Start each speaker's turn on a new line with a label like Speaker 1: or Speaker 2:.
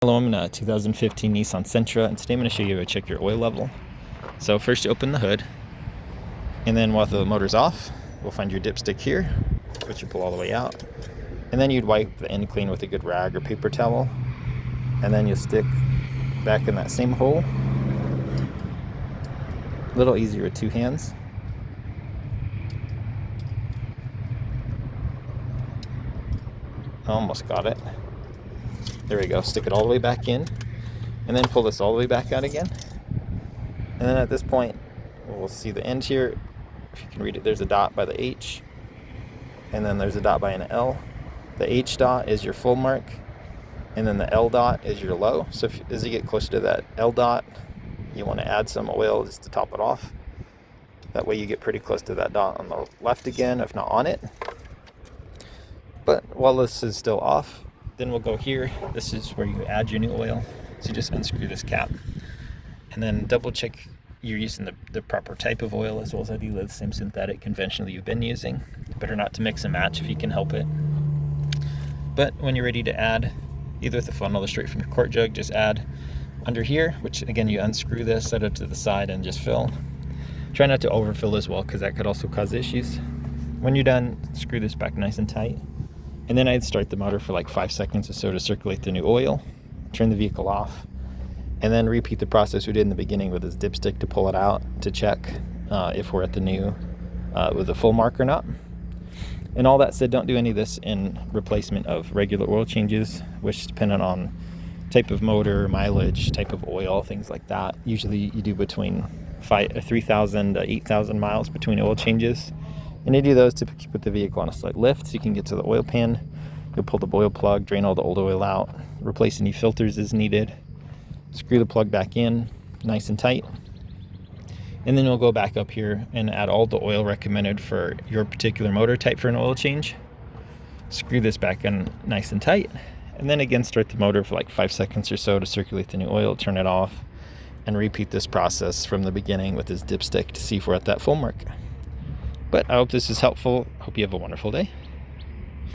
Speaker 1: Hello, I'm in a 2015 Nissan Sentra, and today I'm going to show you how to check your oil level. So first you open the hood, and then while the motor's off, we'll find your dipstick here, which you pull all the way out. And then you'd wipe the end clean with a good rag or paper towel, and then you stick back in that same hole. A little easier with two hands. Almost got it. There we go. Stick it all the way back in, and then pull this all the way back out again. And then at this point, we'll see the end here. If you can read it, there's a dot by the H, and then there's a dot by an L. The H dot is your full mark, and then the L dot is your low. So as you get closer to that L dot, you want to add some oil just to top it off. That way you get pretty close to that dot on the left again, if not on it. But while this is still off, then we'll go here. This is where you add your new oil. So you just unscrew this cap, and then double check you're using the proper type of oil, as well as ideally the same synthetic conventionally you've been using. Better not to mix and match if you can help it. But when you're ready to add, either with the funnel or straight from your quart jug, just add under here, which again, you unscrew this, set it to the side, and just fill. Try not to overfill as well, because that could also cause issues. When you're done, screw this back nice and tight. And then I'd start the motor for like 5 seconds or so to circulate the new oil, turn the vehicle off, and then repeat the process we did in the beginning with this dipstick to pull it out to check if we're at the new with the full mark or not. And all that said, don't do any of this in replacement of regular oil changes, which depending on type of motor, mileage, type of oil, things like that. Usually you do between 3,000 to 8,000 miles between oil changes. And you do those to put the vehicle on a slight lift so you can get to the oil pan. You'll pull the oil plug, drain all the old oil out, replace any filters as needed, screw the plug back in nice and tight, and then we'll go back up here and add all the oil recommended for your particular motor type for an oil change. Screw this back in nice and tight, and then again start the motor for like 5 seconds or so to circulate the new oil, turn it off, and repeat this process from the beginning with this dipstick to see if we're at that full mark. But I hope this is helpful. Hope you have a wonderful day.